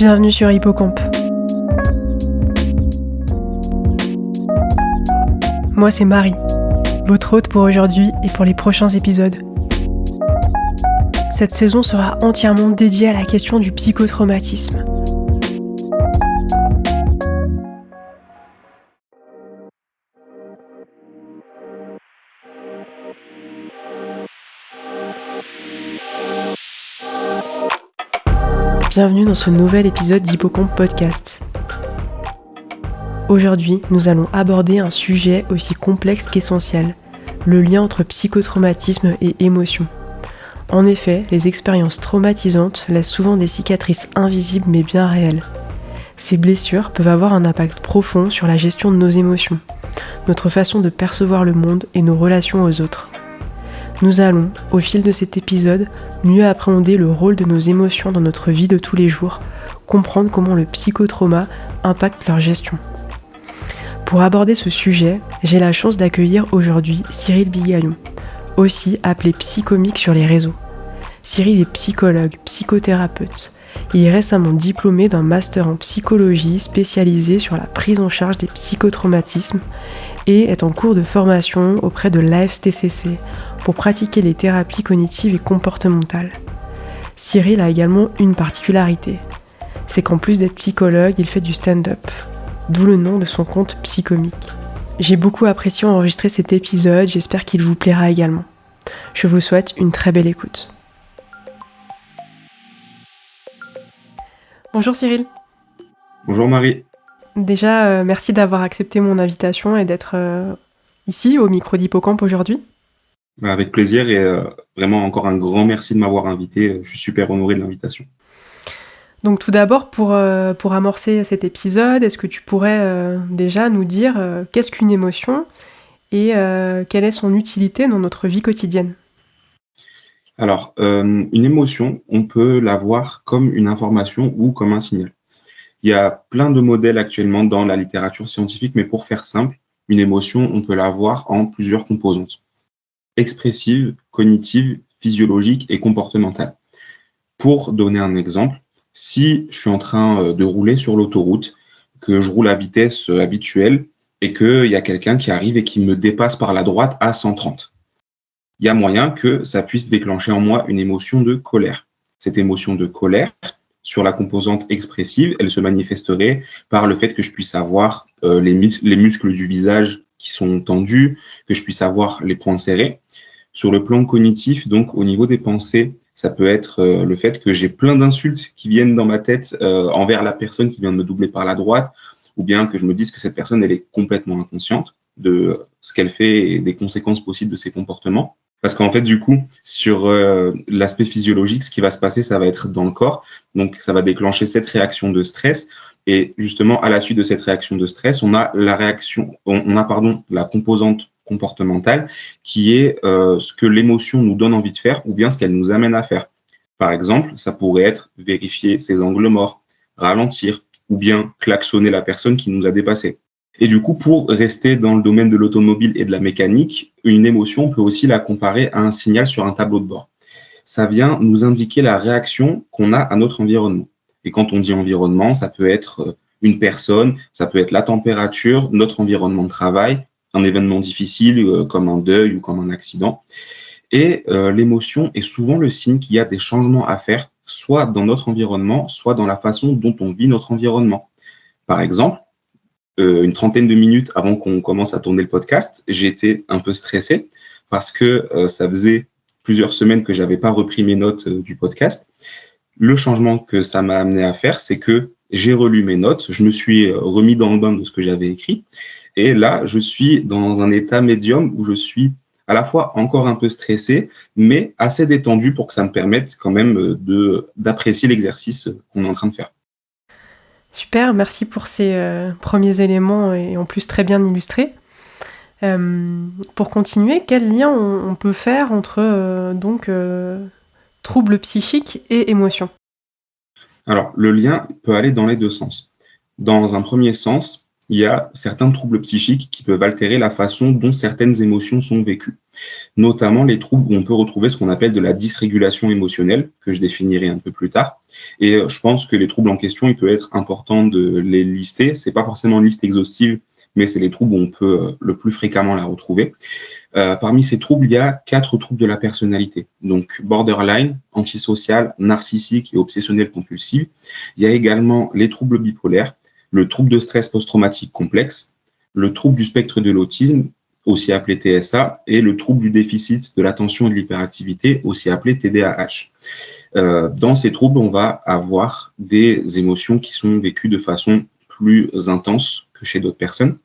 Bienvenue sur Hippocampe. Moi c'est Marie, votre hôte pour aujourd'hui et pour les prochains épisodes. Cette saison sera entièrement dédiée à la question du psychotraumatisme. Bienvenue dans ce nouvel épisode d'Hippocampe Podcast. Aujourd'hui, nous allons aborder un sujet aussi complexe qu'essentiel, le lien entre psychotraumatisme et émotion. En effet, les expériences traumatisantes laissent souvent des cicatrices invisibles mais bien réelles. Ces blessures peuvent avoir un impact profond sur la gestion de nos émotions, notre façon de percevoir le monde et nos relations aux autres. Nous allons, au fil de cet épisode, mieux appréhender le rôle de nos émotions dans notre vie de tous les jours, comprendre comment le psychotrauma impacte leur gestion. Pour aborder ce sujet, j'ai la chance d'accueillir aujourd'hui Cyril Bigaillon, aussi appelé Psychomique sur les réseaux. Cyril est psychologue, psychothérapeute. Il est récemment diplômé d'un master en psychologie spécialisé sur la prise en charge des psychotraumatismes et est en cours de formation auprès de l'AFTCC pour pratiquer les thérapies cognitives et comportementales. Cyril a également une particularité, c'est qu'en plus d'être psychologue, il fait du stand-up, d'où le nom de son compte Psychomique. J'ai beaucoup apprécié enregistrer cet épisode, j'espère qu'il vous plaira également. Je vous souhaite une très belle écoute. Bonjour Cyril. Bonjour Marie. Déjà, merci d'avoir accepté mon invitation et d'être ici au micro d'Hippocampe aujourd'hui. Avec plaisir et vraiment encore un grand merci de m'avoir invité. Je suis super honoré de l'invitation. Donc tout d'abord, pour amorcer cet épisode, est-ce que tu pourrais déjà nous dire qu'est-ce qu'une émotion et quelle est son utilité dans notre vie quotidienne ? Alors, une émotion, on peut la voir comme une information ou comme un signal. Il y a plein de modèles actuellement dans la littérature scientifique, mais pour faire simple, une émotion, on peut la voir en plusieurs composantes. Expressive, cognitive, physiologique et comportementale. Pour donner un exemple, si je suis en train de rouler sur l'autoroute, que je roule à vitesse habituelle et qu'il y a quelqu'un qui arrive et qui me dépasse par la droite à 130, il y a moyen que ça puisse déclencher en moi une émotion de colère. Cette émotion de colère, sur la composante expressive, elle se manifesterait par le fait que je puisse avoir les muscles du visage qui sont tendus, que je puisse avoir les poings serrés. Sur le plan cognitif, donc au niveau des pensées, ça peut être le fait que j'ai plein d'insultes qui viennent dans ma tête envers la personne qui vient de me doubler par la droite, ou bien que je me dise que cette personne elle est complètement inconsciente de ce qu'elle fait et des conséquences possibles de ses comportements. Parce qu'en fait, du coup, sur l'aspect physiologique, ce qui va se passer, ça va être dans le corps. Donc, ça va déclencher cette réaction de stress. Et justement, à la suite de cette réaction de stress, on a la composante comportementale qui est ce que l'émotion nous donne envie de faire ou bien ce qu'elle nous amène à faire. Par exemple, ça pourrait être vérifier ses angles morts, ralentir ou bien klaxonner la personne qui nous a dépassé. Et du coup, pour rester dans le domaine de l'automobile et de la mécanique, une émotion, on peut aussi la comparer à un signal sur un tableau de bord. Ça vient nous indiquer la réaction qu'on a à notre environnement. Et quand on dit environnement, ça peut être une personne, ça peut être la température, notre environnement de travail, un événement difficile comme un deuil ou comme un accident. Et l'émotion est souvent le signe qu'il y a des changements à faire, soit dans notre environnement, soit dans la façon dont on vit notre environnement. Par exemple, une trentaine de minutes avant qu'on commence à tourner le podcast, j'étais un peu stressé parce que ça faisait plusieurs semaines que j'avais pas repris mes notes du podcast. Le changement que ça m'a amené à faire, c'est que j'ai relu mes notes, je me suis remis dans le bain de ce que j'avais écrit et là, je suis dans un état médium où je suis à la fois encore un peu stressé, mais assez détendu pour que ça me permette quand même d'apprécier l'exercice qu'on est en train de faire. Super, merci pour ces premiers éléments et en plus très bien illustrés. Pour continuer, quel lien on peut faire entre troubles psychiques et émotions ? Alors, le lien peut aller dans les deux sens. Dans un premier sens, il y a certains troubles psychiques qui peuvent altérer la façon dont certaines émotions sont vécues, notamment les troubles où on peut retrouver ce qu'on appelle de la dysrégulation émotionnelle, que je définirai un peu plus tard. Et je pense que les troubles en question, il peut être important de les lister. C'est pas forcément une liste exhaustive, mais c'est les troubles où on peut le plus fréquemment la retrouver. Parmi ces troubles, il y a 4 troubles de la personnalité. Donc borderline, antisocial, narcissique et obsessionnel compulsif. Il y a également les troubles bipolaires, le trouble de stress post-traumatique complexe, le trouble du spectre de l'autisme, aussi appelé TSA, et le trouble du déficit de l'attention et de l'hyperactivité, aussi appelé TDAH. Dans ces troubles, on va avoir des émotions qui sont vécues de façon plus intense que chez d'autres personnes.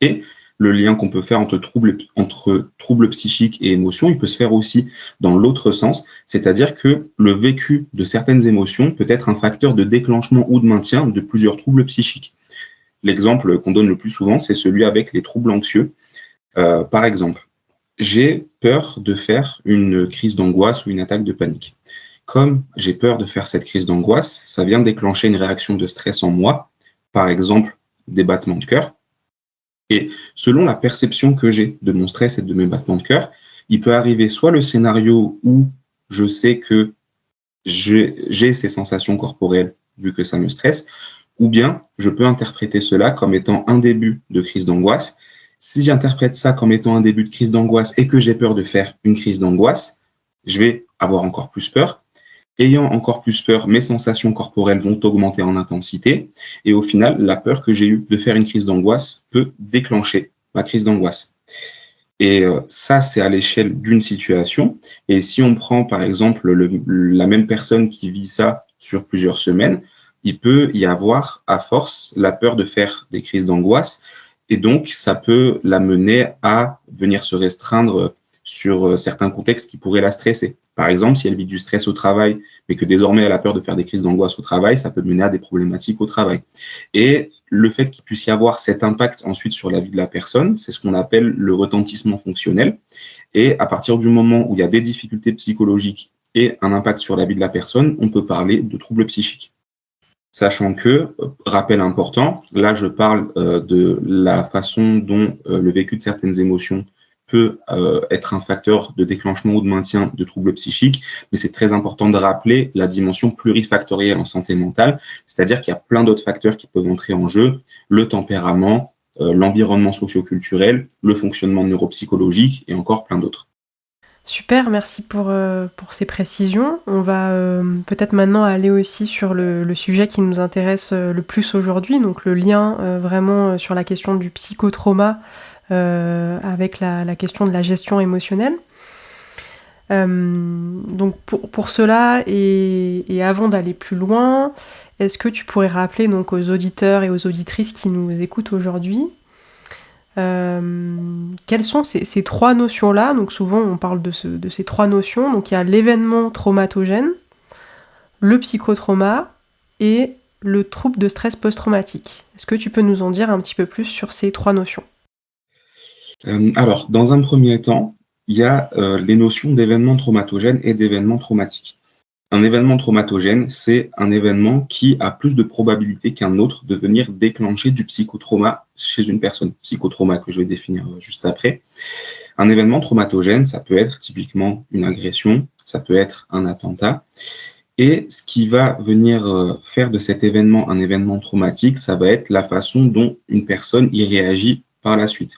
Et le lien qu'on peut faire entre troubles psychiques et émotions, il peut se faire aussi dans l'autre sens, c'est-à-dire que le vécu de certaines émotions peut être un facteur de déclenchement ou de maintien de plusieurs troubles psychiques. L'exemple qu'on donne le plus souvent, c'est celui avec les troubles anxieux. Par exemple, j'ai peur de faire une crise d'angoisse ou une attaque de panique. Comme j'ai peur de faire cette crise d'angoisse, ça vient déclencher une réaction de stress en moi, par exemple des battements de cœur. Et selon la perception que j'ai de mon stress et de mes battements de cœur, il peut arriver soit le scénario où je sais que j'ai ces sensations corporelles vu que ça me stresse, ou bien je peux interpréter cela comme étant un début de crise d'angoisse. Si j'interprète ça comme étant un début de crise d'angoisse et que j'ai peur de faire une crise d'angoisse, je vais avoir encore plus peur. Ayant encore plus peur, mes sensations corporelles vont augmenter en intensité. Et au final, la peur que j'ai eue de faire une crise d'angoisse peut déclencher ma crise d'angoisse. Et ça, c'est à l'échelle d'une situation. Et si on prend, par exemple, la même personne qui vit ça sur plusieurs semaines, il peut y avoir, à force, la peur de faire des crises d'angoisse. Et donc, ça peut l'amener à venir se restreindre sur certains contextes qui pourraient la stresser. Par exemple, si elle vit du stress au travail, mais que désormais elle a peur de faire des crises d'angoisse au travail, ça peut mener à des problématiques au travail. Et le fait qu'il puisse y avoir cet impact ensuite sur la vie de la personne, c'est ce qu'on appelle le retentissement fonctionnel. Et à partir du moment où il y a des difficultés psychologiques et un impact sur la vie de la personne, on peut parler de troubles psychiques. Sachant que, rappel important, là je parle de la façon dont le vécu de certaines émotions peut être un facteur de déclenchement ou de maintien de troubles psychiques, mais c'est très important de rappeler la dimension plurifactorielle en santé mentale, c'est-à-dire qu'il y a plein d'autres facteurs qui peuvent entrer en jeu, le tempérament, l'environnement socio-culturel, le fonctionnement neuropsychologique et encore plein d'autres. Super, merci pour ces précisions. On va peut-être maintenant aller aussi sur le sujet qui nous intéresse le plus aujourd'hui, donc le lien vraiment sur la question du psychotrauma avec la question de la gestion émotionnelle. Donc pour cela et avant d'aller plus loin, est-ce que tu pourrais rappeler donc aux auditeurs et aux auditrices qui nous écoutent aujourd'hui quelles sont ces 3 notions-là? Donc souvent on parle de ces 3 notions. Donc il y a l'événement traumatogène, le psychotrauma et le trouble de stress post-traumatique. Est-ce que tu peux nous en dire un petit peu plus sur ces 3 notions? Alors, dans un premier temps, il y a les notions d'événement traumatogène et d'événement traumatique. Un événement traumatogène, c'est un événement qui a plus de probabilité qu'un autre de venir déclencher du psychotrauma chez une personne. Psychotrauma que je vais définir juste après. Un événement traumatogène, ça peut être typiquement une agression, ça peut être un attentat. Et ce qui va venir faire de cet événement un événement traumatique, ça va être la façon dont une personne y réagit par la suite.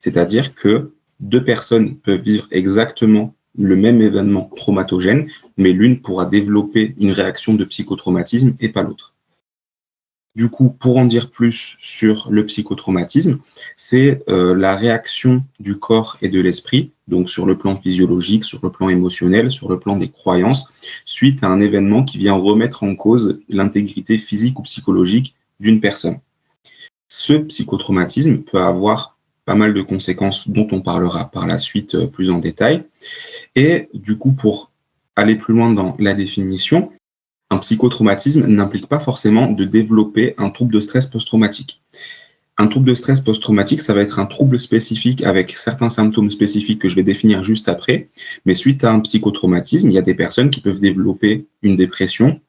C'est-à-dire que 2 personnes peuvent vivre exactement le même événement traumatogène, mais l'une pourra développer une réaction de psychotraumatisme et pas l'autre. Du coup, pour en dire plus sur le psychotraumatisme, c'est la réaction du corps et de l'esprit, donc sur le plan physiologique, sur le plan émotionnel, sur le plan des croyances, suite à un événement qui vient remettre en cause l'intégrité physique ou psychologique d'une personne. Ce psychotraumatisme peut avoir pas mal de conséquences dont on parlera par la suite plus en détail. Et du coup, pour aller plus loin dans la définition, un psychotraumatisme n'implique pas forcément de développer un trouble de stress post-traumatique. Un trouble de stress post-traumatique, ça va être un trouble spécifique avec certains symptômes spécifiques que je vais définir juste après. Mais suite à un psychotraumatisme, il y a des personnes qui peuvent développer une dépression,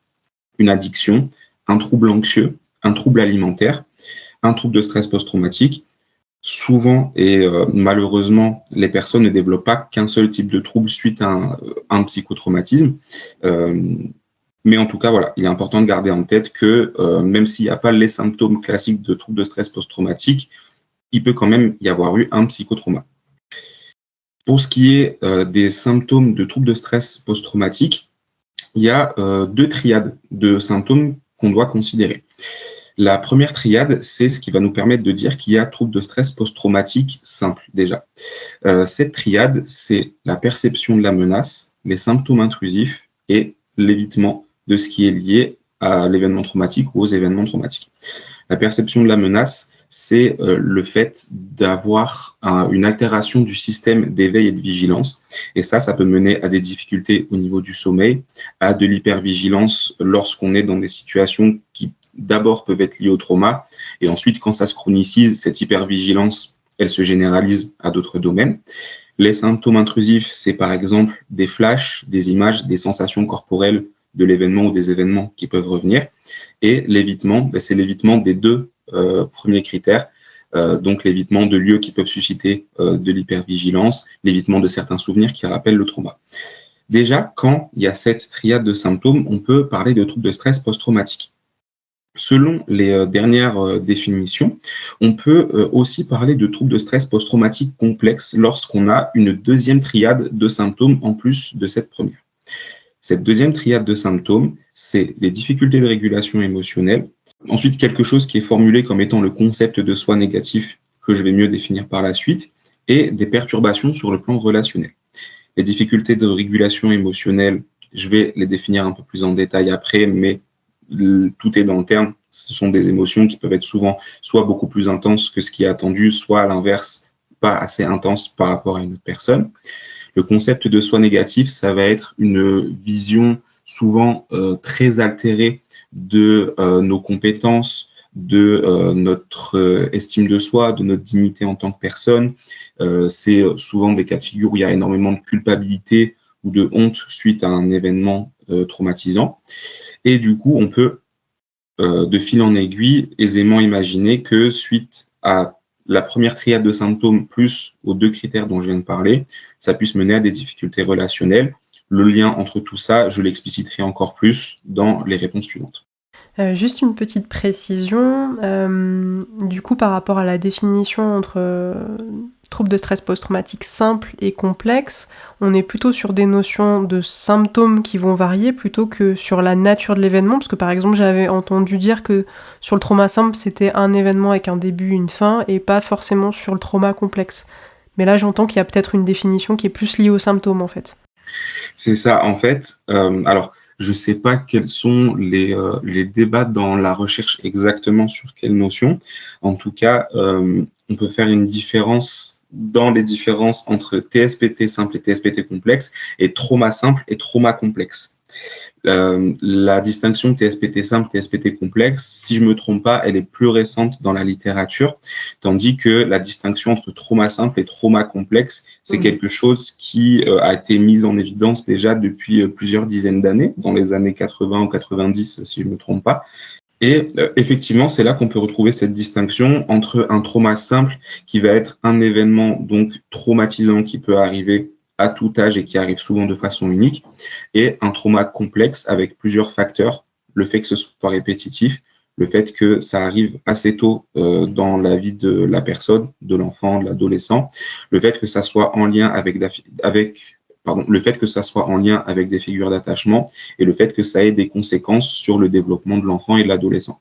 une addiction, un trouble anxieux, un trouble alimentaire. Un trouble de stress post-traumatique, souvent et malheureusement, les personnes ne développent pas qu'un seul type de trouble suite à un psychotraumatisme. Mais en tout cas, voilà, il est important de garder en tête que même s'il n'y a pas les symptômes classiques de trouble de stress post-traumatique, il peut quand même y avoir eu un psychotrauma. Pour ce qui est des symptômes de trouble de stress post-traumatique, il y a 2 triades de symptômes qu'on doit considérer. La première triade, c'est ce qui va nous permettre de dire qu'il y a trouble de stress post-traumatique simple déjà. Cette triade, c'est la perception de la menace, les symptômes intrusifs et l'évitement de ce qui est lié à l'événement traumatique ou aux événements traumatiques. La perception de la menace, c'est le fait d'avoir une altération du système d'éveil et de vigilance. Et ça peut mener à des difficultés au niveau du sommeil, à de l'hypervigilance lorsqu'on est dans des situations qui d'abord peuvent être liées au trauma. Et ensuite, quand ça se chronicise, cette hypervigilance, elle se généralise à d'autres domaines. Les symptômes intrusifs, c'est par exemple des flashs, des images, des sensations corporelles de l'événement ou des événements qui peuvent revenir. Et l'évitement, c'est l'évitement des 2 premiers critères, donc l'évitement de lieux qui peuvent susciter de l'hypervigilance, l'évitement de certains souvenirs qui rappellent le trauma. Déjà, quand il y a cette triade de symptômes, on peut parler de troubles de stress post-traumatique. Selon les dernières définitions, on peut aussi parler de troubles de stress post-traumatique complexe lorsqu'on a une deuxième triade de symptômes en plus de cette première. Cette deuxième triade de symptômes, c'est les difficultés de régulation émotionnelle. Ensuite, quelque chose qui est formulé comme étant le concept de soi négatif, que je vais mieux définir par la suite, et des perturbations sur le plan relationnel. Les difficultés de régulation émotionnelle, je vais les définir un peu plus en détail après, mais tout est dans le terme. Ce sont des émotions qui peuvent être souvent soit beaucoup plus intenses que ce qui est attendu, soit à l'inverse, pas assez intenses par rapport à une autre personne. Le concept de soi négatif, ça va être une vision souvent très altérée de nos compétences, de notre estime de soi, de notre dignité en tant que personne. C'est souvent des cas de figure où il y a énormément de culpabilité ou de honte suite à un événement traumatisant. Et du coup, on peut, de fil en aiguille, aisément imaginer que suite à la première triade de symptômes plus aux 2 critères dont je viens de parler, ça puisse mener à des difficultés relationnelles. Le lien entre tout ça, je l'expliciterai encore plus dans les réponses suivantes. Juste une petite précision, du coup par rapport à la définition entre trouble de stress post-traumatique simple et complexe, on est plutôt sur des notions de symptômes qui vont varier plutôt que sur la nature de l'événement, parce que par exemple j'avais entendu dire que sur le trauma simple c'était un événement avec un début, une fin, et pas forcément sur le trauma complexe. Mais là j'entends qu'il y a peut-être une définition qui est plus liée aux symptômes en fait. C'est ça, en fait. Alors, je ne sais pas quels sont les débats dans la recherche exactement sur quelle notion. En tout cas, on peut faire une différence dans les différences entre TSPT simple et TSPT complexe et trauma simple et trauma complexe. La distinction TSPT simple, TSPT complexe, si je ne me trompe pas, elle est plus récente dans la littérature, tandis que la distinction entre trauma simple et trauma complexe, c'est quelque chose qui a été mis en évidence déjà depuis plusieurs dizaines d'années, dans les années 80 ou 90, si je ne me trompe pas. Et effectivement, c'est là qu'on peut retrouver cette distinction entre un trauma simple qui va être un événement donc traumatisant qui peut arriver à tout âge et qui arrive souvent de façon unique, et un trauma complexe avec plusieurs facteurs, le fait que ce soit répétitif, le fait que ça arrive assez tôt dans la vie de la personne, de l'enfant, de l'adolescent, le fait que ça soit en lien le fait que ça soit en lien avec des figures d'attachement et le fait que ça ait des conséquences sur le développement de l'enfant et de l'adolescent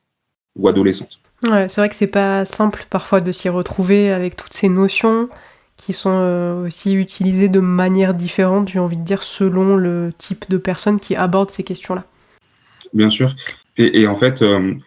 ou adolescente. Ouais, c'est vrai que c'est pas simple parfois de s'y retrouver avec toutes ces notions qui sont aussi utilisées de manière différente, j'ai envie de dire, selon le type de personne qui aborde ces questions-là. Bien sûr. Et en fait,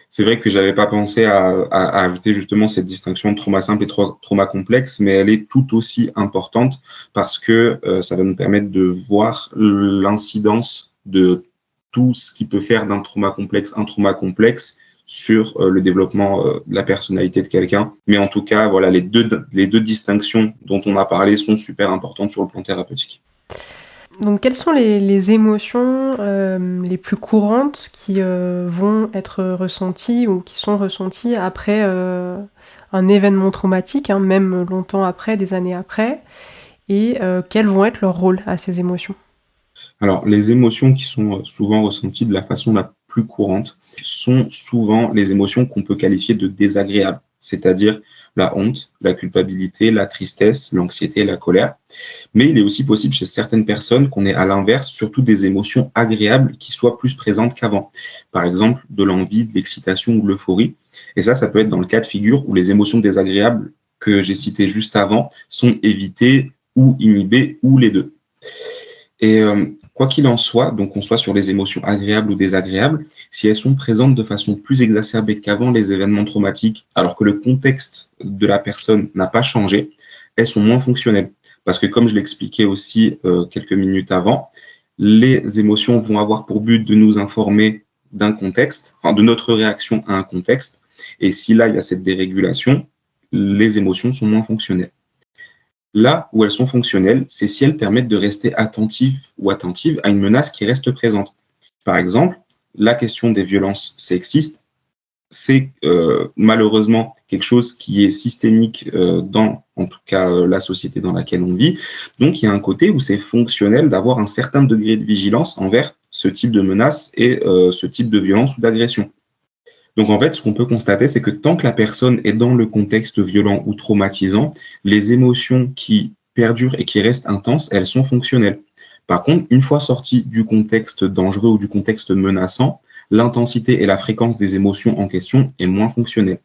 c'est vrai que j'avais pas pensé à ajouter justement cette distinction de trauma simple et trauma complexe, mais elle est tout aussi importante parce que ça va nous permettre de voir l'incidence de tout ce qui peut faire d'un trauma complexe un trauma complexe sur le développement de la personnalité de quelqu'un. Mais en tout cas, voilà, les deux distinctions dont on a parlé sont super importantes sur le plan thérapeutique. Donc quelles sont les émotions, les plus courantes qui, vont être ressenties ou qui sont ressenties après, un événement traumatique, hein, même longtemps après, des années après? Et quels vont être leurs rôles à ces émotions? Alors, les émotions qui sont souvent ressenties de la façon la plus courante sont souvent les émotions qu'on peut qualifier de désagréables, c'est-à-dire la honte, la culpabilité, la tristesse, l'anxiété, la colère. Mais il est aussi possible chez certaines personnes qu'on ait à l'inverse surtout des émotions agréables qui soient plus présentes qu'avant. Par exemple, de l'envie, de l'excitation ou de l'euphorie. Et ça peut être dans le cas de figure où les émotions désagréables que j'ai citées juste avant sont évitées ou inhibées ou les deux. Et quoi qu'il en soit, donc qu'on soit sur les émotions agréables ou désagréables, si elles sont présentes de façon plus exacerbée qu'avant les événements traumatiques, alors que le contexte de la personne n'a pas changé, elles sont moins fonctionnelles. Parce que comme je l'expliquais aussi quelques minutes avant, les émotions vont avoir pour but de nous informer d'un contexte, enfin de notre réaction à un contexte. Et si là, il y a cette dérégulation, les émotions sont moins fonctionnelles. Là où elles sont fonctionnelles, c'est si elles permettent de rester attentif ou attentive à une menace qui reste présente. Par exemple, la question des violences sexistes, c'est malheureusement quelque chose qui est systémique dans, en tout cas, la société dans laquelle on vit. Donc, il y a un côté où c'est fonctionnel d'avoir un certain degré de vigilance envers ce type de menace et ce type de violence ou d'agression. Donc en fait, ce qu'on peut constater, c'est que tant que la personne est dans le contexte violent ou traumatisant, les émotions qui perdurent et qui restent intenses, elles sont fonctionnelles. Par contre, une fois sorties du contexte dangereux ou du contexte menaçant, l'intensité et la fréquence des émotions en question est moins fonctionnelle.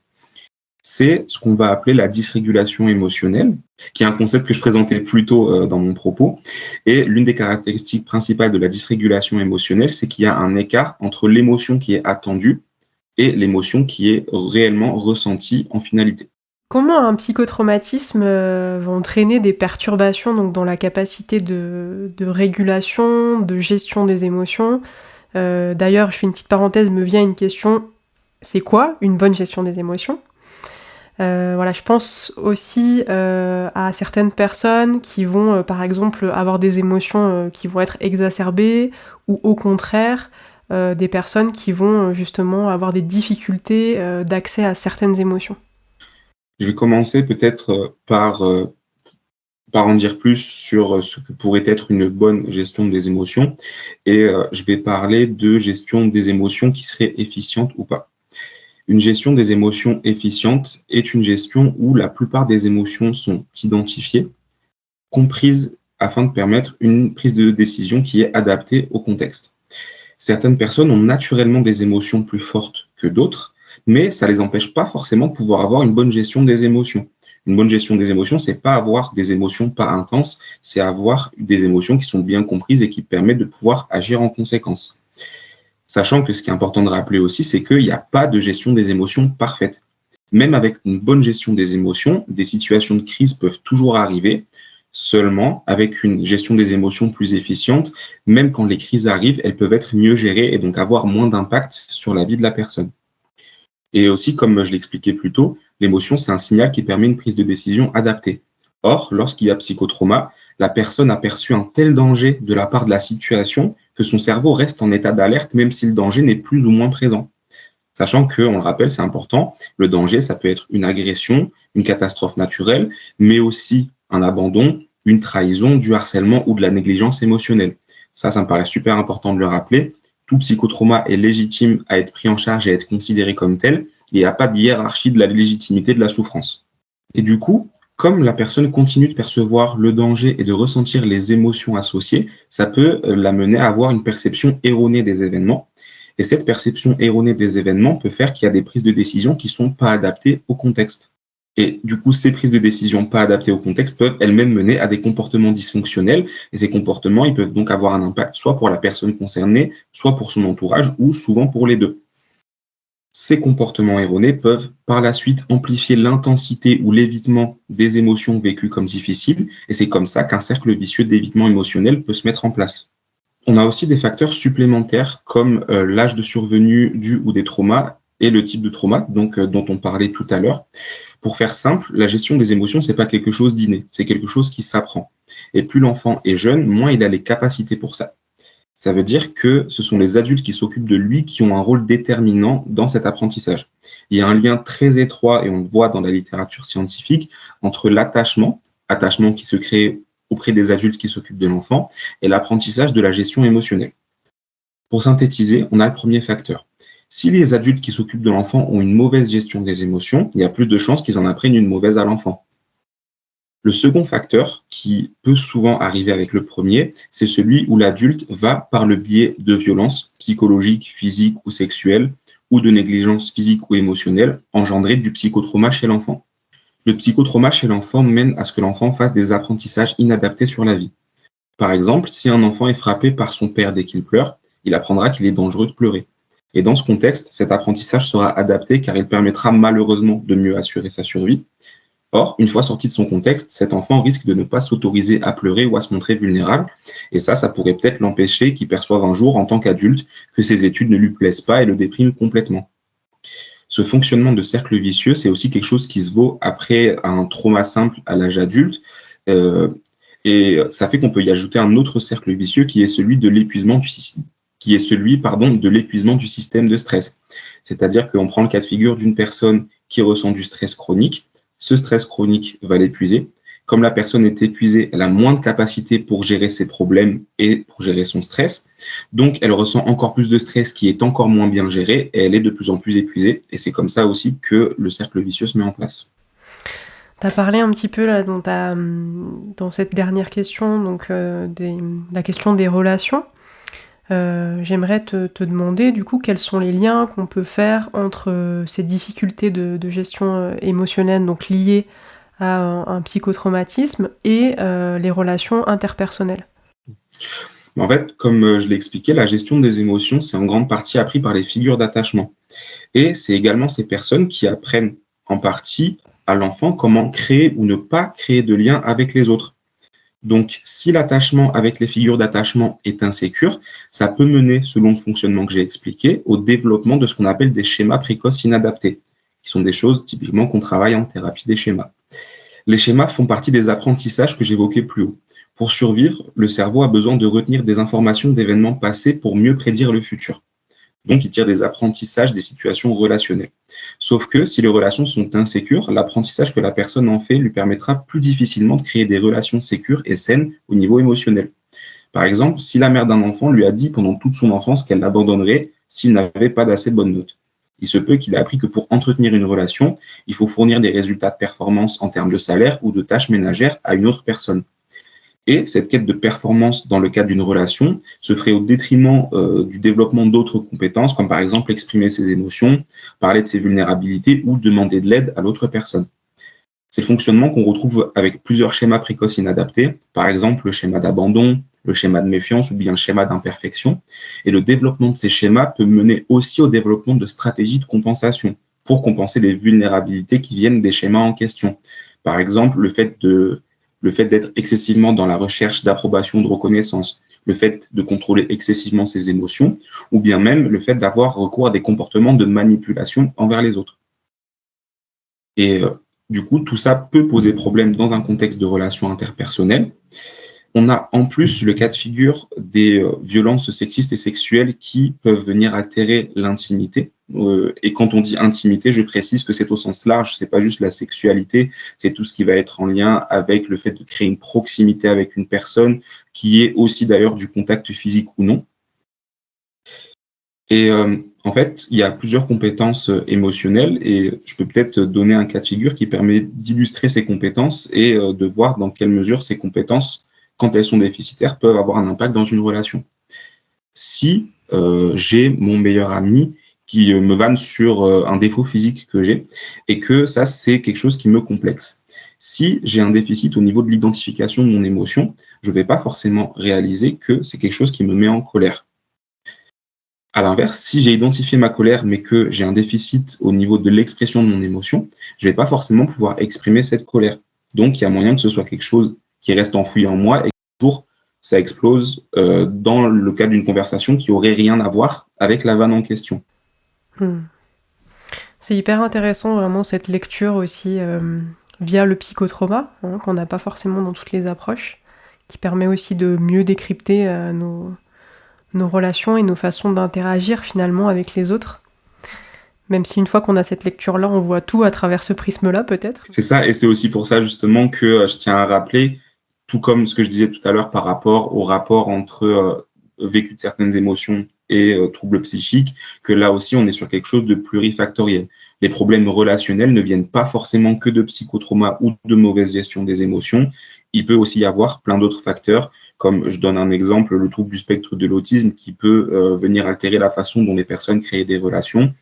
C'est ce qu'on va appeler la dysrégulation émotionnelle, qui est un concept que je présentais plus tôt dans mon propos. Et l'une des caractéristiques principales de la dysrégulation émotionnelle, c'est qu'il y a un écart entre l'émotion qui est attendue et l'émotion qui est réellement ressentie en finalité. Comment un psychotraumatisme va entraîner des perturbations donc dans la capacité de régulation, de gestion des émotions? D'ailleurs, je fais une petite parenthèse, me vient une question, c'est quoi une bonne gestion des émotions? Voilà, je pense aussi à certaines personnes qui vont, par exemple, avoir des émotions qui vont être exacerbées ou au contraire, des personnes qui vont justement avoir des difficultés d'accès à certaines émotions. Je vais commencer peut-être par en dire plus sur ce que pourrait être une bonne gestion des émotions et je vais parler de gestion des émotions qui serait efficiente ou pas. Une gestion des émotions efficiente est une gestion où la plupart des émotions sont identifiées, comprises afin de permettre une prise de décision qui est adaptée au contexte. Certaines personnes ont naturellement des émotions plus fortes que d'autres, mais ça ne les empêche pas forcément de pouvoir avoir une bonne gestion des émotions. Une bonne gestion des émotions, c'est pas avoir des émotions pas intenses, c'est avoir des émotions qui sont bien comprises et qui permettent de pouvoir agir en conséquence. Sachant que ce qui est important de rappeler aussi, c'est qu'il n'y a pas de gestion des émotions parfaite. Même avec une bonne gestion des émotions, des situations de crise peuvent toujours arriver. Seulement, avec une gestion des émotions plus efficiente, même quand les crises arrivent, elles peuvent être mieux gérées et donc avoir moins d'impact sur la vie de la personne. Et aussi, comme je l'expliquais plus tôt, l'émotion, c'est un signal qui permet une prise de décision adaptée. Or, lorsqu'il y a psychotrauma, la personne a perçu un tel danger de la part de la situation que son cerveau reste en état d'alerte même si le danger n'est plus ou moins présent. Sachant que, on le rappelle, c'est important, le danger, ça peut être une agression, une catastrophe naturelle, mais aussi un abandon, une trahison, du harcèlement ou de la négligence émotionnelle. Ça me paraît super important de le rappeler. Tout psychotrauma est légitime à être pris en charge et à être considéré comme tel, et il n'y a pas de hiérarchie de la légitimité de la souffrance. Et du coup, comme la personne continue de percevoir le danger et de ressentir les émotions associées, ça peut l'amener à avoir une perception erronée des événements. Et cette perception erronée des événements peut faire qu'il y a des prises de décision qui ne sont pas adaptées au contexte. Et du coup, ces prises de décision pas adaptées au contexte peuvent elles-mêmes mener à des comportements dysfonctionnels. Et ces comportements, ils peuvent donc avoir un impact soit pour la personne concernée, soit pour son entourage, ou souvent pour les deux. Ces comportements erronés peuvent par la suite amplifier l'intensité ou l'évitement des émotions vécues comme difficiles. Et c'est comme ça qu'un cercle vicieux d'évitement émotionnel peut se mettre en place. On a aussi des facteurs supplémentaires comme l'âge de survenue du ou des traumas et le type de trauma donc, dont on parlait tout à l'heure. Pour faire simple, la gestion des émotions, c'est pas quelque chose d'inné, c'est quelque chose qui s'apprend. Et plus l'enfant est jeune, moins il a les capacités pour ça. Ça veut dire que ce sont les adultes qui s'occupent de lui qui ont un rôle déterminant dans cet apprentissage. Il y a un lien très étroit, et on le voit dans la littérature scientifique, entre attachement qui se crée auprès des adultes qui s'occupent de l'enfant, et l'apprentissage de la gestion émotionnelle. Pour synthétiser, on a le premier facteur. Si les adultes qui s'occupent de l'enfant ont une mauvaise gestion des émotions, il y a plus de chances qu'ils en apprennent une mauvaise à l'enfant. Le second facteur, qui peut souvent arriver avec le premier, c'est celui où l'adulte va, par le biais de violences psychologiques, physiques ou sexuelles, ou de négligence physique ou émotionnelle, engendrer du psychotrauma chez l'enfant. Le psychotrauma chez l'enfant mène à ce que l'enfant fasse des apprentissages inadaptés sur la vie. Par exemple, si un enfant est frappé par son père dès qu'il pleure, il apprendra qu'il est dangereux de pleurer. Et dans ce contexte, cet apprentissage sera adapté car il permettra malheureusement de mieux assurer sa survie. Or, une fois sorti de son contexte, cet enfant risque de ne pas s'autoriser à pleurer ou à se montrer vulnérable. Et ça pourrait peut-être l'empêcher qu'il perçoive un jour, en tant qu'adulte, que ses études ne lui plaisent pas et le dépriment complètement. Ce fonctionnement de cercle vicieux, c'est aussi quelque chose qui se vaut après un trauma simple à l'âge adulte. Et ça fait qu'on peut y ajouter un autre cercle vicieux qui est celui de l'épuisement de l'épuisement du système de stress. C'est-à-dire qu'on prend le cas de figure d'une personne qui ressent du stress chronique. Ce stress chronique va l'épuiser. Comme la personne est épuisée, elle a moins de capacité pour gérer ses problèmes et pour gérer son stress. Donc, elle ressent encore plus de stress qui est encore moins bien géré et elle est de plus en plus épuisée. Et c'est comme ça aussi que le cercle vicieux se met en place. Tu as parlé un petit peu là dans cette dernière question, donc la question des relations. J'aimerais te demander du coup quels sont les liens qu'on peut faire entre ces difficultés de gestion émotionnelle, donc liées à un psychotraumatisme, et les relations interpersonnelles. En fait, comme je l'ai expliqué, la gestion des émotions, c'est en grande partie appris par les figures d'attachement. Et c'est également ces personnes qui apprennent en partie à l'enfant comment créer ou ne pas créer de lien avec les autres. Donc, si l'attachement avec les figures d'attachement est insécure, ça peut mener, selon le fonctionnement que j'ai expliqué, au développement de ce qu'on appelle des schémas précoces inadaptés, qui sont des choses typiquement qu'on travaille en thérapie des schémas. Les schémas font partie des apprentissages que j'évoquais plus haut. Pour survivre, le cerveau a besoin de retenir des informations d'événements passés pour mieux prédire le futur. Donc, il tire des apprentissages des situations relationnelles. Sauf que si les relations sont insécures, l'apprentissage que la personne en fait lui permettra plus difficilement de créer des relations sécures et saines au niveau émotionnel. Par exemple, si la mère d'un enfant lui a dit pendant toute son enfance qu'elle l'abandonnerait s'il n'avait pas d'assez bonnes notes, il se peut qu'il ait appris que pour entretenir une relation, il faut fournir des résultats de performance en termes de salaire ou de tâches ménagères à une autre personne. Et cette quête de performance dans le cadre d'une relation se ferait au détriment du développement d'autres compétences, comme par exemple exprimer ses émotions, parler de ses vulnérabilités ou demander de l'aide à l'autre personne. C'est le fonctionnement qu'on retrouve avec plusieurs schémas précoces inadaptés, par exemple le schéma d'abandon, le schéma de méfiance ou bien le schéma d'imperfection. Et le développement de ces schémas peut mener aussi au développement de stratégies de compensation pour compenser les vulnérabilités qui viennent des schémas en question. Par exemple, le fait d'être excessivement dans la recherche d'approbation, de reconnaissance, le fait de contrôler excessivement ses émotions, ou bien même le fait d'avoir recours à des comportements de manipulation envers les autres. Et du coup, tout ça peut poser problème dans un contexte de relations interpersonnelles. On a en plus le cas de figure des violences sexistes et sexuelles qui peuvent venir altérer l'intimité. Et quand on dit intimité, je précise que c'est au sens large, c'est pas juste la sexualité, c'est tout ce qui va être en lien avec le fait de créer une proximité avec une personne, qui est aussi d'ailleurs du contact physique ou non. Et en fait, il y a plusieurs compétences émotionnelles et je peux peut-être donner un cas de figure qui permet d'illustrer ces compétences et de voir dans quelle mesure ces compétences, quand elles sont déficitaires, peuvent avoir un impact dans une relation. Si j'ai mon meilleur ami qui me vanne sur un défaut physique que j'ai et que ça, c'est quelque chose qui me complexe. Si j'ai un déficit au niveau de l'identification de mon émotion, je ne vais pas forcément réaliser que c'est quelque chose qui me met en colère. À l'inverse, si j'ai identifié ma colère mais que j'ai un déficit au niveau de l'expression de mon émotion, je ne vais pas forcément pouvoir exprimer cette colère. Donc, il y a moyen que ce soit quelque chose qui reste enfoui en moi et qu'un jour, ça explose dans le cadre d'une conversation qui n'aurait rien à voir avec la vanne en question. C'est hyper intéressant vraiment cette lecture aussi via le psychotrauma, qu'on n'a pas forcément dans toutes les approches. qui permet aussi de mieux décrypter nos relations et nos façons d'interagir finalement avec les autres. Même si une fois qu'on a cette lecture-là, on voit tout à travers ce prisme-là, peut-être. C'est ça, et c'est aussi pour ça justement que je tiens à rappeler, tout comme ce que je disais tout à l'heure par rapport au rapport entre vécu de certaines émotions et troubles psychiques, que là aussi on est sur quelque chose de plurifactoriel. Les problèmes relationnels ne viennent pas forcément que de psychotrauma ou de mauvaise gestion des émotions. Il peut aussi y avoir plein d'autres facteurs, comme je donne un exemple, le trouble du spectre de l'autisme qui peut venir altérer la façon dont les personnes créent des relations.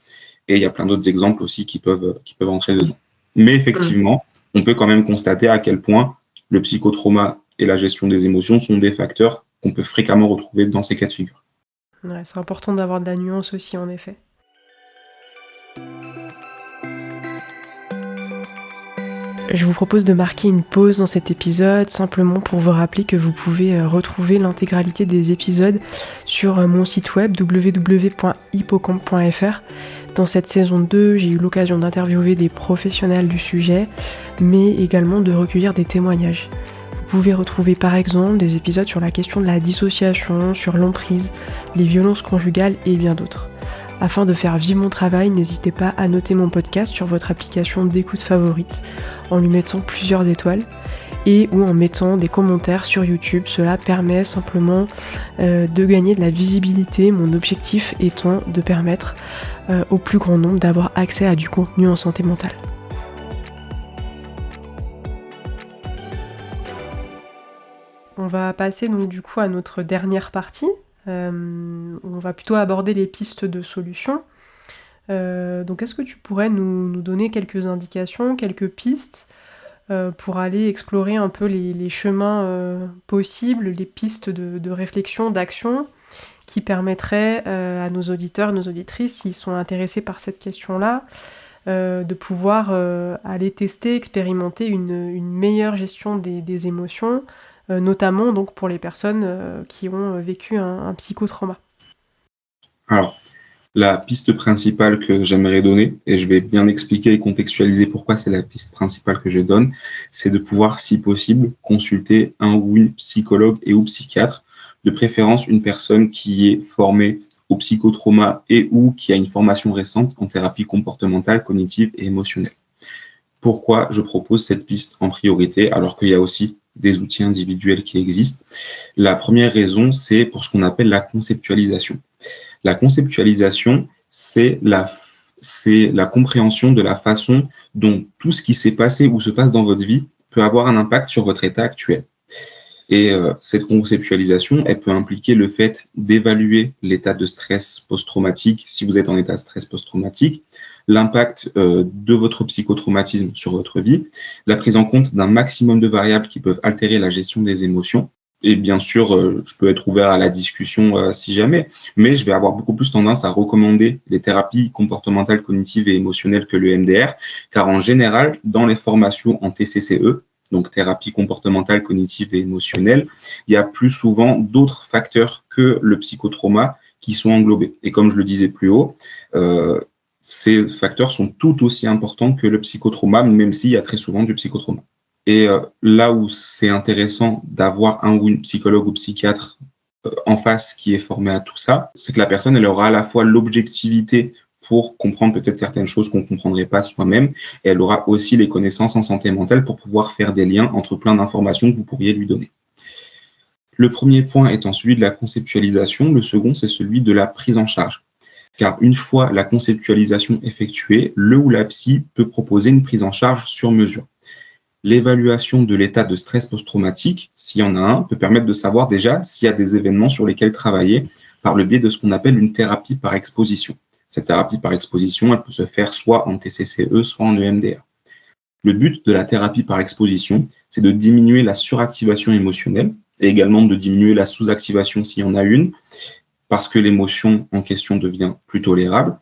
Et il y a plein d'autres exemples aussi qui peuvent entrer dedans. Mais effectivement, on peut quand même constater à quel point le psychotrauma et la gestion des émotions sont des facteurs qu'on peut fréquemment retrouver dans ces cas de figure. Ouais, c'est important d'avoir de la nuance aussi, en effet. Je vous propose de marquer une pause dans cet épisode, simplement pour vous rappeler que vous pouvez retrouver l'intégralité des épisodes sur mon site web www.hippocampe.fr. Dans cette saison 2, j'ai eu l'occasion d'interviewer des professionnels du sujet, mais également de recueillir des témoignages. Vous pouvez retrouver par exemple des épisodes sur la question de la dissociation, sur l'emprise, les violences conjugales et bien d'autres. Afin de faire vivre mon travail, n'hésitez pas à noter mon podcast sur votre application d'écoute favorite en lui mettant plusieurs étoiles et ou en mettant des commentaires sur YouTube. Cela permet simplement de gagner de la visibilité, mon objectif étant de permettre au plus grand nombre d'avoir accès à du contenu en santé mentale. On va passer donc du coup à notre dernière partie. On va plutôt aborder les pistes de solutions. Donc est-ce que tu pourrais nous donner quelques indications, quelques pistes pour aller explorer un peu les chemins possibles, les pistes de réflexion, d'action qui permettraient à nos auditeurs, nos auditrices, s'ils sont intéressés par cette question-là, de pouvoir aller tester, expérimenter une meilleure gestion des émotions, notamment donc pour les personnes qui ont vécu un psychotrauma. Alors, la piste principale que j'aimerais donner, et je vais bien expliquer et contextualiser pourquoi c'est la piste principale que je donne, c'est de pouvoir, si possible, consulter un ou une psychologue et ou psychiatre, de préférence une personne qui est formée au psychotrauma et ou qui a une formation récente en thérapie comportementale, cognitive et émotionnelle. Pourquoi je propose cette piste en priorité, alors qu'il y a aussi des outils individuels qui existent? La première raison, c'est pour ce qu'on appelle la conceptualisation. La conceptualisation, c'est la compréhension de la façon dont tout ce qui s'est passé ou se passe dans votre vie peut avoir un impact sur votre état actuel. Et cette conceptualisation, elle peut impliquer le fait d'évaluer l'état de stress post-traumatique, si vous êtes en état de stress post-traumatique, l'impact de votre psychotraumatisme sur votre vie, la prise en compte d'un maximum de variables qui peuvent altérer la gestion des émotions. Et bien sûr, je peux être ouvert à la discussion si jamais, mais je vais avoir beaucoup plus tendance à recommander les thérapies comportementales, cognitives et émotionnelles que le MDR, car en général, dans les formations en TCCE, donc thérapie comportementale, cognitive et émotionnelle, il y a plus souvent d'autres facteurs que le psychotrauma qui sont englobés. Et comme je le disais plus haut, ces facteurs sont tout aussi importants que le psychotrauma, même s'il y a très souvent du psychotrauma. Et là où c'est intéressant d'avoir un ou une psychologue ou psychiatre en face qui est formé à tout ça, c'est que la personne, elle aura à la fois l'objectivité pour comprendre peut-être certaines choses qu'on ne comprendrait pas soi-même, et elle aura aussi les connaissances en santé mentale pour pouvoir faire des liens entre plein d'informations que vous pourriez lui donner. Le premier point étant celui de la conceptualisation, le second, c'est celui de la prise en charge. Car une fois la conceptualisation effectuée, le ou la psy peut proposer une prise en charge sur mesure. L'évaluation de l'état de stress post-traumatique, s'il y en a un, peut permettre de savoir déjà s'il y a des événements sur lesquels travailler par le biais de ce qu'on appelle une thérapie par exposition. Cette thérapie par exposition, elle peut se faire soit en TCCE, soit en EMDR. Le but de la thérapie par exposition, c'est de diminuer la suractivation émotionnelle et également de diminuer la sous-activation s'il y en a une, parce que l'émotion en question devient plus tolérable.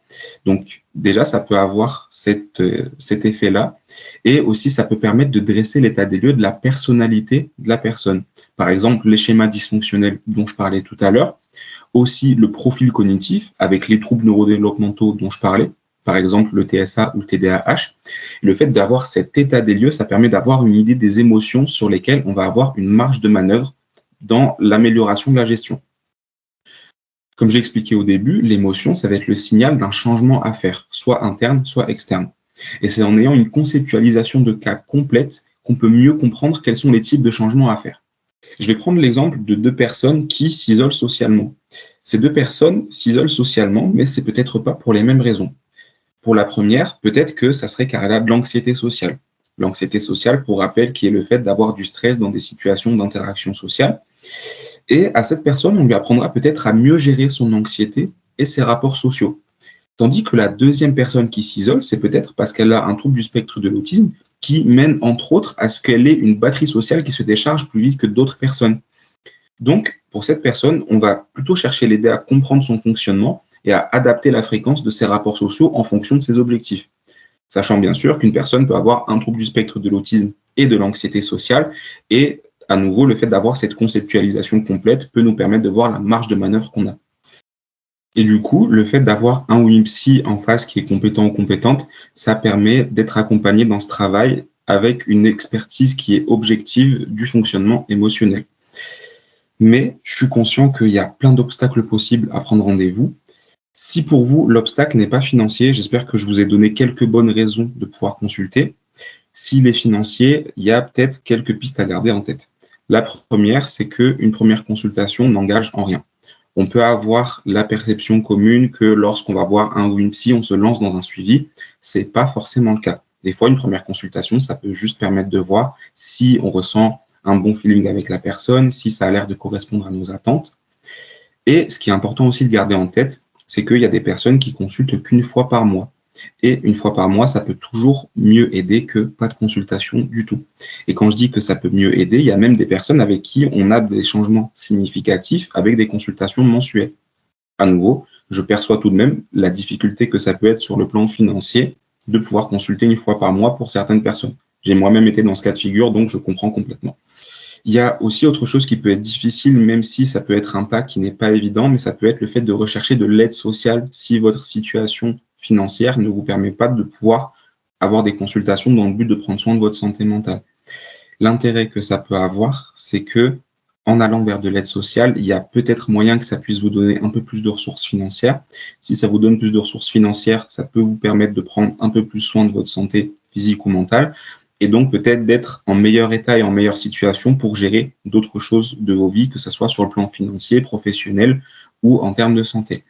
Donc déjà, ça peut avoir cet effet-là. Et aussi, ça peut permettre de dresser l'état des lieux de la personnalité de la personne. Par exemple, les schémas dysfonctionnels dont je parlais tout à l'heure. Aussi, le profil cognitif avec les troubles neurodéveloppementaux dont je parlais. Par exemple, le TSA ou le TDAH. Et le fait d'avoir cet état des lieux, ça permet d'avoir une idée des émotions sur lesquelles on va avoir une marge de manœuvre dans l'amélioration de la gestion. Comme je l'ai expliqué au début, l'émotion, ça va être le signal d'un changement à faire, soit interne, soit externe. Et c'est en ayant une conceptualisation de cas complète qu'on peut mieux comprendre quels sont les types de changements à faire. Je vais prendre l'exemple de 2 personnes qui s'isolent socialement. Ces 2 personnes s'isolent socialement, mais c'est peut-être pas pour les mêmes raisons. Pour la première, peut-être que ça serait car elle a de l'anxiété sociale. L'anxiété sociale, pour rappel, qui est le fait d'avoir du stress dans des situations d'interaction sociale. Et à cette personne, on lui apprendra peut-être à mieux gérer son anxiété et ses rapports sociaux. Tandis que la deuxième personne qui s'isole, c'est peut-être parce qu'elle a un trouble du spectre de l'autisme qui mène entre autres à ce qu'elle ait une batterie sociale qui se décharge plus vite que d'autres personnes. Donc, pour cette personne, on va plutôt chercher l'aider à comprendre son fonctionnement et à adapter la fréquence de ses rapports sociaux en fonction de ses objectifs. Sachant bien sûr qu'une personne peut avoir un trouble du spectre de l'autisme et de l'anxiété sociale, et à nouveau, le fait d'avoir cette conceptualisation complète peut nous permettre de voir la marge de manœuvre qu'on a. Et du coup, le fait d'avoir un ou une psy en face qui est compétent ou compétente, ça permet d'être accompagné dans ce travail avec une expertise qui est objective du fonctionnement émotionnel. Mais je suis conscient qu'il y a plein d'obstacles possibles à prendre rendez-vous. Si pour vous, l'obstacle n'est pas financier, j'espère que je vous ai donné quelques bonnes raisons de pouvoir consulter. S'il est financier, il y a peut-être quelques pistes à garder en tête. La première, c'est qu'une première consultation n'engage en rien. On peut avoir la perception commune que lorsqu'on va voir un ou une psy, on se lance dans un suivi. C'est pas forcément le cas. Des fois, une première consultation, ça peut juste permettre de voir si on ressent un bon feeling avec la personne, si ça a l'air de correspondre à nos attentes. Et ce qui est important aussi de garder en tête, c'est qu'il y a des personnes qui consultent qu'une fois par mois. Et une fois par mois, ça peut toujours mieux aider que pas de consultation du tout. Et quand je dis que ça peut mieux aider, il y a même des personnes avec qui on a des changements significatifs avec des consultations mensuelles. À nouveau, je perçois tout de même la difficulté que ça peut être sur le plan financier de pouvoir consulter une fois par mois pour certaines personnes. J'ai moi-même été dans ce cas de figure, donc je comprends complètement. Il y a aussi autre chose qui peut être difficile, même si ça peut être un pas qui n'est pas évident, mais ça peut être le fait de rechercher de l'aide sociale si votre situation financière ne vous permet pas de pouvoir avoir des consultations dans le but de prendre soin de votre santé mentale. L'intérêt que ça peut avoir, c'est que en allant vers de l'aide sociale, il y a peut-être moyen que ça puisse vous donner un peu plus de ressources financières. Si ça vous donne plus de ressources financières, ça peut vous permettre de prendre un peu plus soin de votre santé physique ou mentale, et donc peut-être d'être en meilleur état et en meilleure situation pour gérer d'autres choses de vos vies, que ce soit sur le plan financier, professionnel ou en termes de santé.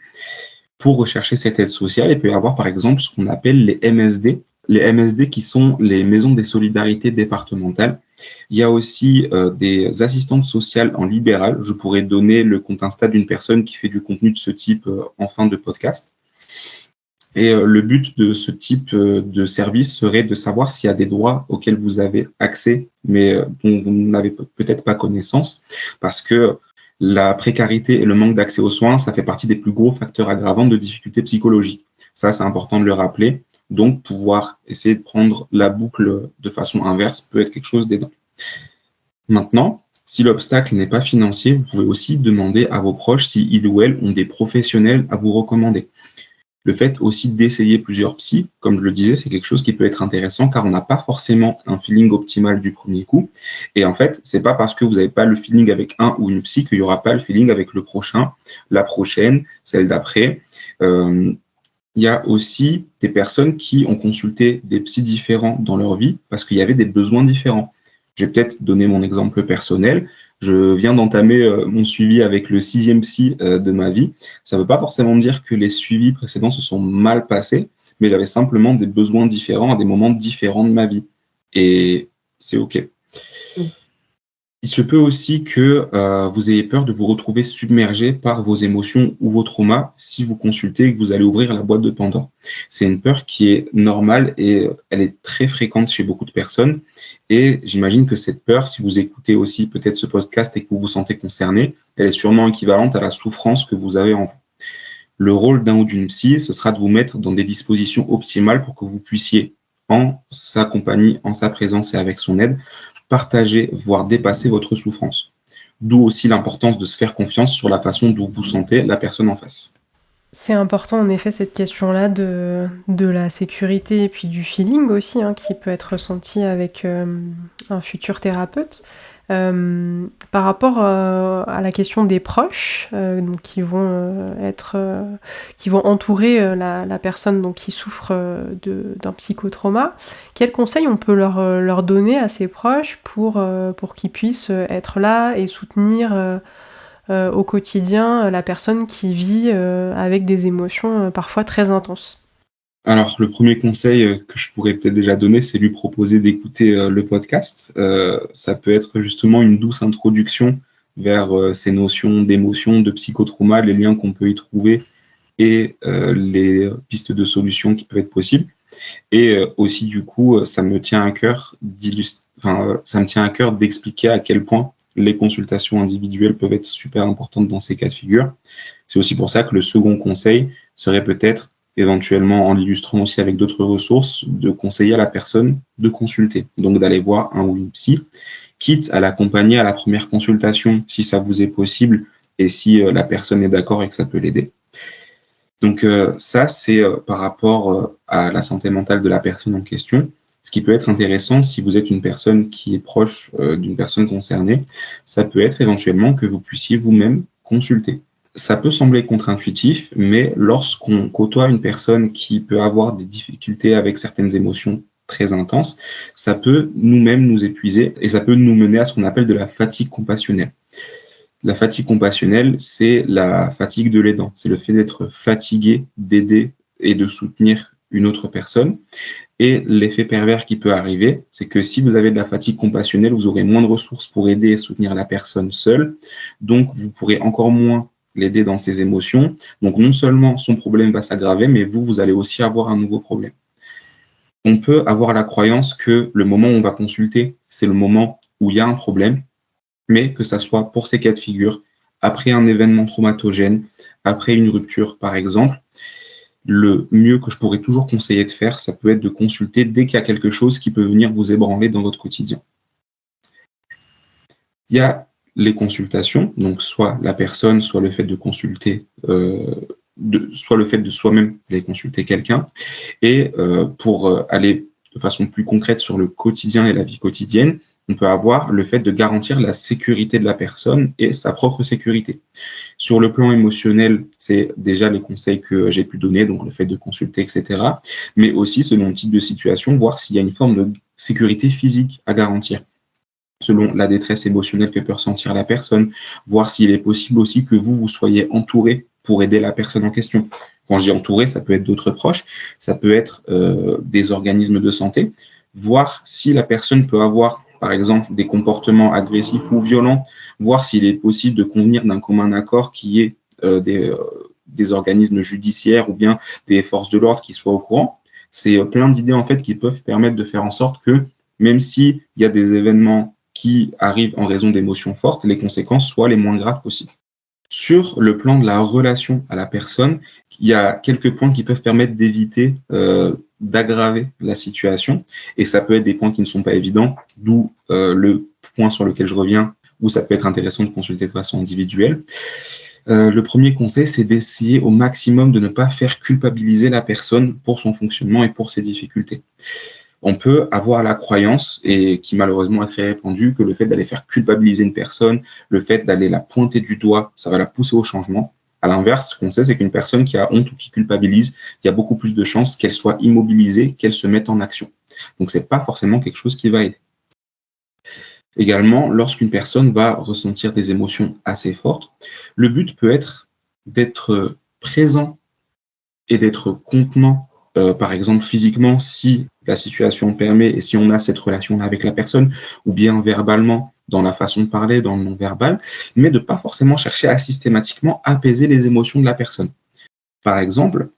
Pour rechercher cette aide sociale, il peut y avoir par exemple ce qu'on appelle les MSD. Les MSD qui sont les maisons des solidarités départementales. Il y a aussi des assistantes sociales en libéral. Je pourrais donner le compte Insta d'une personne qui fait du contenu de ce type en fin de podcast. Et le but de ce type de service serait de savoir s'il y a des droits auxquels vous avez accès, mais dont vous n'avez peut-être pas connaissance, parce que la précarité et le manque d'accès aux soins, ça fait partie des plus gros facteurs aggravants de difficultés psychologiques. Ça, c'est important de le rappeler. Donc, pouvoir essayer de prendre la boucle de façon inverse peut être quelque chose d'aidant. Maintenant, si l'obstacle n'est pas financier, vous pouvez aussi demander à vos proches si ils ou elles ont des professionnels à vous recommander. Le fait aussi d'essayer plusieurs psys, comme je le disais, c'est quelque chose qui peut être intéressant car on n'a pas forcément un feeling optimal du premier coup. Et en fait, c'est pas parce que vous n'avez pas le feeling avec un ou une psy qu'il n'y aura pas le feeling avec le prochain, la prochaine, celle d'après. Il y a aussi des personnes qui ont consulté des psys différents dans leur vie parce qu'il y avait des besoins différents. Je vais peut-être donner mon exemple personnel. Je viens d'entamer mon suivi avec le 6e psy de ma vie. Ça ne veut pas forcément dire que les suivis précédents se sont mal passés, mais j'avais simplement des besoins différents à des moments différents de ma vie. Et c'est OK. Il se peut aussi que vous ayez peur de vous retrouver submergé par vos émotions ou vos traumas si vous consultez et que vous allez ouvrir la boîte de Pandore. C'est une peur qui est normale et elle est très fréquente chez beaucoup de personnes. Et j'imagine que cette peur, si vous écoutez aussi peut-être ce podcast et que vous vous sentez concerné, elle est sûrement équivalente à la souffrance que vous avez en vous. Le rôle d'un ou d'une psy, ce sera de vous mettre dans des dispositions optimales pour que vous puissiez, en sa compagnie, en sa présence et avec son aide, partager, voire dépasser votre souffrance. D'où aussi l'importance de se faire confiance sur la façon dont vous sentez la personne en face. C'est important en effet cette question-là de la sécurité et puis du feeling aussi, qui peut être ressenti avec un futur thérapeute. Par rapport à la question des proches, donc qui vont entourer la personne donc qui souffre d'un psychotrauma, quels conseils on peut leur donner à ses proches pour qu'ils puissent être là et soutenir au quotidien la personne qui vit avec des émotions parfois très intenses? Alors, le premier conseil que je pourrais peut-être déjà donner, c'est lui proposer d'écouter le podcast. Ça peut être justement une douce introduction vers ces notions d'émotion, de psychotrauma, les liens qu'on peut y trouver et les pistes de solutions qui peuvent être possibles. Et aussi, du coup, ça me tient à cœur d'expliquer à quel point les consultations individuelles peuvent être super importantes dans ces cas de figure. C'est aussi pour ça que le second conseil serait peut-être, éventuellement en l'illustrant aussi avec d'autres ressources, de conseiller à la personne de consulter, donc d'aller voir un ou une psy, quitte à l'accompagner à la première consultation si ça vous est possible et si la personne est d'accord et que ça peut l'aider. Donc ça, c'est par rapport à la santé mentale de la personne en question. Ce qui peut être intéressant si vous êtes une personne qui est proche d'une personne concernée, ça peut être éventuellement que vous puissiez vous-même consulter. Ça peut sembler contre-intuitif, mais lorsqu'on côtoie une personne qui peut avoir des difficultés avec certaines émotions très intenses, ça peut nous-mêmes nous épuiser et ça peut nous mener à ce qu'on appelle de la fatigue compassionnelle. La fatigue compassionnelle, c'est la fatigue de l'aidant. C'est le fait d'être fatigué, d'aider et de soutenir une autre personne. Et l'effet pervers qui peut arriver, c'est que si vous avez de la fatigue compassionnelle, vous aurez moins de ressources pour aider et soutenir la personne seule. Donc, vous pourrez encore moins l'aider dans ses émotions. Donc, non seulement son problème va s'aggraver, mais vous allez aussi avoir un nouveau problème. On peut avoir la croyance que le moment où on va consulter, c'est le moment où il y a un problème, mais que ça soit pour ces cas de figure, après un événement traumatogène, après une rupture par exemple, le mieux que je pourrais toujours conseiller de faire, ça peut être de consulter dès qu'il y a quelque chose qui peut venir vous ébranler dans votre quotidien. Il y a les consultations, donc soit la personne, soit le fait de consulter, soit le fait de soi-même aller consulter quelqu'un. Et pour aller de façon plus concrète sur le quotidien et la vie quotidienne, on peut avoir le fait de garantir la sécurité de la personne et sa propre sécurité. Sur le plan émotionnel, c'est déjà les conseils que j'ai pu donner, donc le fait de consulter, etc. Mais aussi, selon le type de situation, voir s'il y a une forme de sécurité physique à garantir, selon la détresse émotionnelle que peut ressentir la personne, voir s'il est possible aussi que vous soyez entouré pour aider la personne en question. Quand je dis entouré, ça peut être d'autres proches, ça peut être des organismes de santé, voir si la personne peut avoir, par exemple, des comportements agressifs ou violents, voir s'il est possible de convenir d'un commun accord qui est des organismes judiciaires ou bien des forces de l'ordre qui soient au courant. C'est plein d'idées en fait qui peuvent permettre de faire en sorte que, même s'il y a des événements qui arrivent en raison d'émotions fortes, les conséquences soient les moins graves possibles. Sur le plan de la relation à la personne, il y a quelques points qui peuvent permettre d'éviter d'aggraver la situation. Et ça peut être des points qui ne sont pas évidents, d'où le point sur lequel je reviens, où ça peut être intéressant de consulter de façon individuelle. Le premier conseil, c'est d'essayer au maximum de ne pas faire culpabiliser la personne pour son fonctionnement et pour ses difficultés. On peut avoir la croyance, et qui malheureusement est très répandue, que le fait d'aller faire culpabiliser une personne, le fait d'aller la pointer du doigt, ça va la pousser au changement. À l'inverse, ce qu'on sait, c'est qu'une personne qui a honte ou qui culpabilise, il y a beaucoup plus de chances qu'elle soit immobilisée, qu'elle se mette en action. Donc, c'est pas forcément quelque chose qui va aider. Également, lorsqu'une personne va ressentir des émotions assez fortes, le but peut être d'être présent et d'être contenant, par exemple physiquement, si la situation permet et si on a cette relation-là avec la personne, ou bien verbalement, dans la façon de parler, dans le non-verbal, mais de ne pas forcément chercher à systématiquement apaiser les émotions de la personne. Par exemple,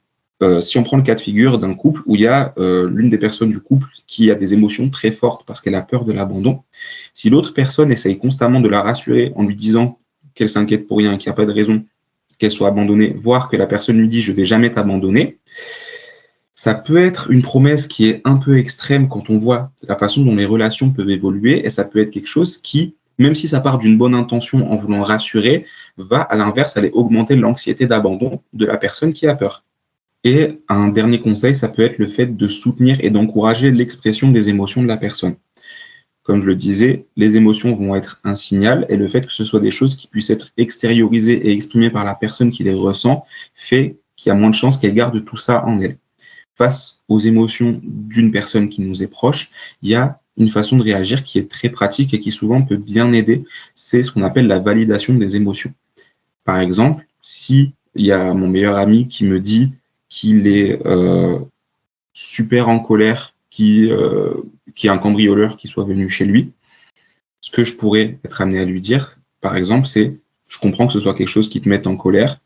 si on prend le cas de figure d'un couple où il y a l'une des personnes du couple qui a des émotions très fortes parce qu'elle a peur de l'abandon, si l'autre personne essaye constamment de la rassurer en lui disant qu'elle s'inquiète pour rien, qu'il n'y a pas de raison qu'elle soit abandonnée, voire que la personne lui dit « je ne vais jamais t'abandonner », ça peut être une promesse qui est un peu extrême quand on voit la façon dont les relations peuvent évoluer, et ça peut être quelque chose qui, même si ça part d'une bonne intention en voulant rassurer, va à l'inverse aller augmenter l'anxiété d'abandon de la personne qui a peur. Et un dernier conseil, ça peut être le fait de soutenir et d'encourager l'expression des émotions de la personne. comme je le disais, les émotions vont être un signal et le fait que ce soit des choses qui puissent être extériorisées et exprimées par la personne qui les ressent fait qu'il y a moins de chances qu'elle garde tout ça en elle. Face aux émotions d'une personne qui nous est proche, il y a une façon de réagir qui est très pratique et qui souvent peut bien aider. C'est ce qu'on appelle la validation des émotions. Par exemple, si il y a mon meilleur ami qui me dit qu'il est super en colère, qu'il y a un cambrioleur qui soit venu chez lui, ce que je pourrais être amené à lui dire, par exemple, c'est « je comprends que ce soit quelque chose qui te mette en colère,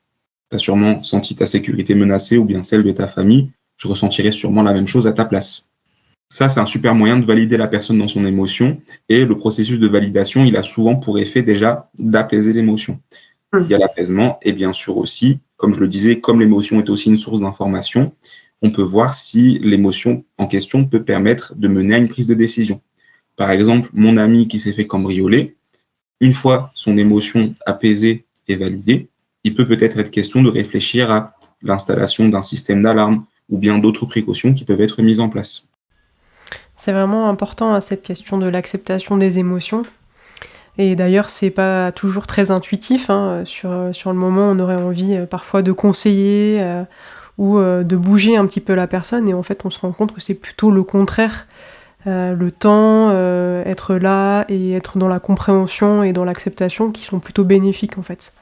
tu as sûrement senti ta sécurité menacée ou bien celle de ta famille, je ressentirais sûrement la même chose à ta place ». Ça, c'est un super moyen de valider la personne dans son émotion et le processus de validation, il a souvent pour effet déjà d'apaiser l'émotion. Il y a l'apaisement et bien sûr aussi, comme je le disais, comme l'émotion est aussi une source d'information, on peut voir si l'émotion en question peut permettre de mener à une prise de décision. Par exemple, mon ami qui s'est fait cambrioler, une fois son émotion apaisée et validée, il peut peut-être être question de réfléchir à l'installation d'un système d'alarme ou bien d'autres précautions qui peuvent être mises en place. C'est vraiment important cette question de l'acceptation des émotions. Et d'ailleurs, c'est pas toujours très intuitif. Sur le moment, on aurait envie parfois de conseiller ou de bouger un petit peu la personne. Et en fait, on se rend compte que c'est plutôt le contraire. Le temps, être là et être dans la compréhension et dans l'acceptation qui sont plutôt bénéfiques en fait.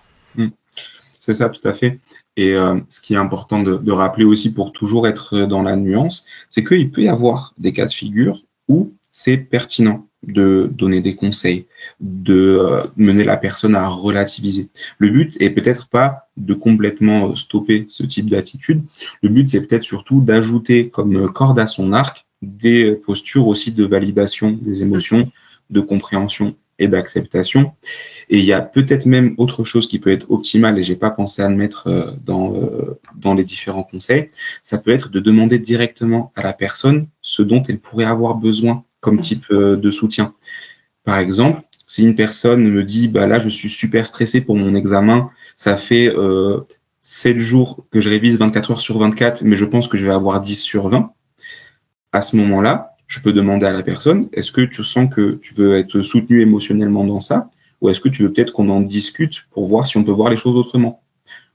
C'est ça, tout à fait. Et ce qui est important de rappeler aussi pour toujours être dans la nuance, c'est qu'il peut y avoir des cas de figure où c'est pertinent de donner des conseils, de mener la personne à relativiser. Le but est peut-être pas de complètement stopper ce type d'attitude. Le but, c'est peut-être surtout d'ajouter comme corde à son arc des postures aussi de validation des émotions, de compréhension et d'acceptation. Et il y a peut-être même autre chose qui peut être optimale, et j'ai pas pensé à le mettre dans les différents conseils, ça peut être de demander directement à la personne ce dont elle pourrait avoir besoin comme type de soutien. Par exemple, si une personne me dit bah là je suis super stressé pour mon examen, ça fait 7 jours que je révise 24 heures sur 24, mais je pense que je vais avoir 10 sur 20, à ce moment-là, je peux demander à la personne, est-ce que tu sens que tu veux être soutenu émotionnellement dans ça, ou est-ce que tu veux peut-être qu'on en discute pour voir si on peut voir les choses autrement?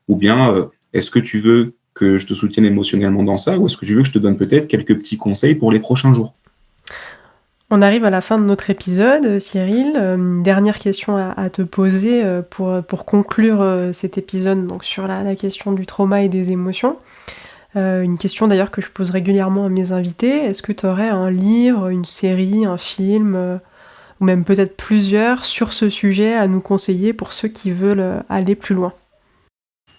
Ou bien, est-ce que tu veux que je te soutienne émotionnellement dans ça, ou est-ce que tu veux que je te donne peut-être quelques petits conseils pour les prochains jours? On arrive à la fin de notre épisode, Cyril. Une dernière question à te poser pour conclure cet épisode donc sur la question du trauma et des émotions. Une question d'ailleurs que je pose régulièrement à mes invités. Est-ce que tu aurais un livre, une série, un film, ou même peut-être plusieurs sur ce sujet à nous conseiller pour ceux qui veulent aller plus loin?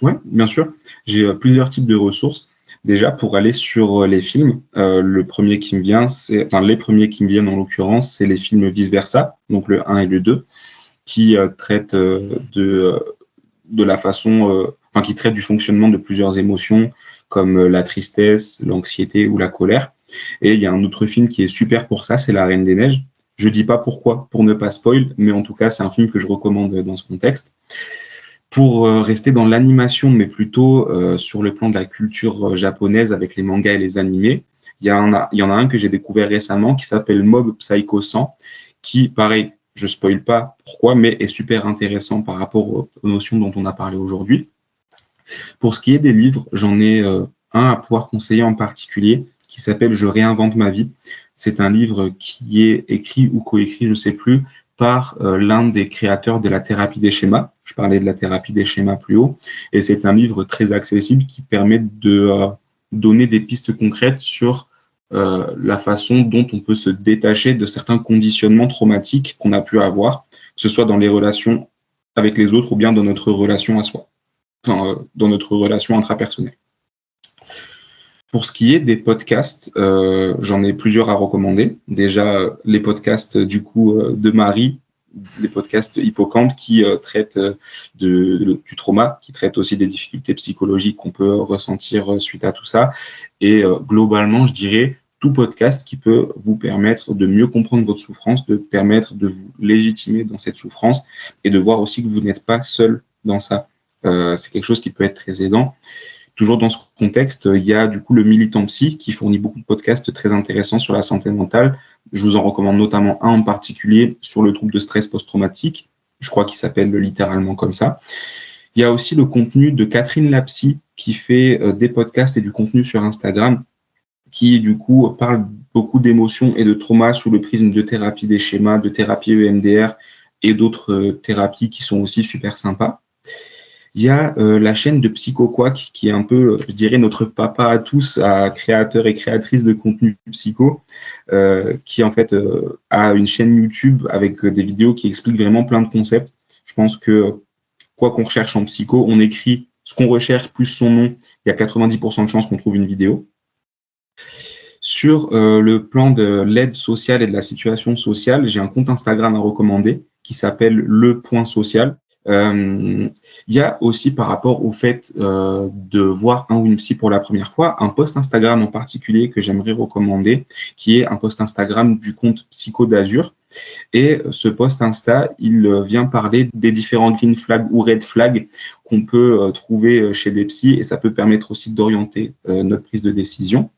Oui, bien sûr. J'ai plusieurs types de ressources. Déjà, pour aller sur les films, le premier qui me vient, les premiers qui me viennent en l'occurrence, c'est les films Vice Versa, donc le 1 et le 2, qui traitent de la façon, qui traitent du fonctionnement de plusieurs émotions, comme la tristesse, l'anxiété ou la colère. Et il y a un autre film qui est super pour ça, c'est La Reine des Neiges. Je dis pas pourquoi, pour ne pas spoil, mais en tout cas, c'est un film que je recommande dans ce contexte. Pour rester dans l'animation, mais plutôt sur le plan de la culture japonaise avec les mangas et les animés, il y en a un que j'ai découvert récemment qui s'appelle Mob Psycho 100, qui, pareil, je spoil pas pourquoi, mais est super intéressant par rapport aux notions dont on a parlé aujourd'hui. Pour ce qui est des livres, j'en ai un à pouvoir conseiller en particulier qui s'appelle Je réinvente ma vie. C'est un livre qui est écrit ou coécrit, je sais plus, par l'un des créateurs de la thérapie des schémas. Je parlais de la thérapie des schémas plus haut. Et c'est un livre très accessible qui permet de donner des pistes concrètes sur la façon dont on peut se détacher de certains conditionnements traumatiques qu'on a pu avoir, que ce soit dans les relations avec les autres ou bien dans notre relation à soi, dans notre relation intrapersonnelle. Pour ce qui est des podcasts, j'en ai plusieurs à recommander. Déjà, les podcasts du coup de Marie, les podcasts Hippocampe qui traitent du trauma, qui traitent aussi des difficultés psychologiques qu'on peut ressentir suite à tout ça. Et globalement, je dirais tout podcast qui peut vous permettre de mieux comprendre votre souffrance, de permettre de vous légitimer dans cette souffrance et de voir aussi que vous n'êtes pas seul dans ça. C'est quelque chose qui peut être très aidant. Toujours dans ce contexte, il y a du coup le Militant Psy qui fournit beaucoup de podcasts très intéressants sur la santé mentale. Je vous en recommande notamment un en particulier sur le trouble de stress post-traumatique. Je crois qu'il s'appelle littéralement comme ça. Il y a aussi le contenu de Catherine Lapsy qui fait des podcasts et du contenu sur Instagram qui du coup parle beaucoup d'émotions et de traumas sous le prisme de thérapie des schémas, de thérapie EMDR et d'autres thérapies qui sont aussi super sympas. Il y a la chaîne de PsychoQuack qui est un peu, je dirais, notre papa à tous, à créateurs et créatrices de contenu psycho, qui en fait a une chaîne YouTube avec des vidéos qui expliquent vraiment plein de concepts. Je pense que quoi qu'on recherche en psycho, on écrit ce qu'on recherche plus son nom, il y a 90% de chances qu'on trouve une vidéo. Sur le plan de l'aide sociale et de la situation sociale, j'ai un compte Instagram à recommander qui s'appelle le.social. Il y a aussi par rapport au fait de voir un ou une psy pour la première fois, un post Instagram en particulier que j'aimerais recommander, qui est un post Instagram du compte Psycho d'Azur. Et ce post Insta, il vient parler des différents green flags ou red flags qu'on peut trouver chez des psys et ça peut permettre aussi d'orienter notre prise de décision.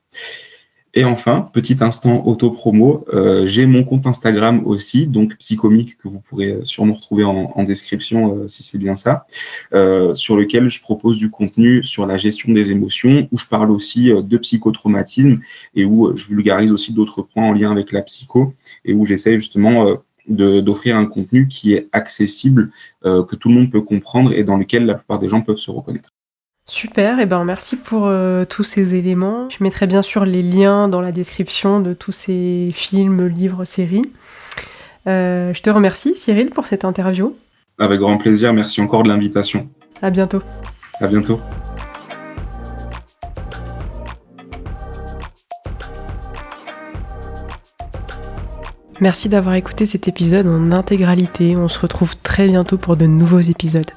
Et enfin, petit instant auto-promo, j'ai mon compte Instagram aussi, donc Psychomique, que vous pourrez sûrement retrouver en description si c'est bien ça, sur lequel je propose du contenu sur la gestion des émotions, où je parle aussi de psychotraumatisme et où je vulgarise aussi d'autres points en lien avec la psycho et où j'essaie justement d'offrir un contenu qui est accessible, que tout le monde peut comprendre et dans lequel la plupart des gens peuvent se reconnaître. Super, et merci pour tous ces éléments. Je mettrai bien sûr les liens dans la description de tous ces films, livres, séries. Je te remercie Cyril pour cette interview. Avec grand plaisir, merci encore de l'invitation. À bientôt. À bientôt. Merci d'avoir écouté cet épisode en intégralité. On se retrouve très bientôt pour de nouveaux épisodes.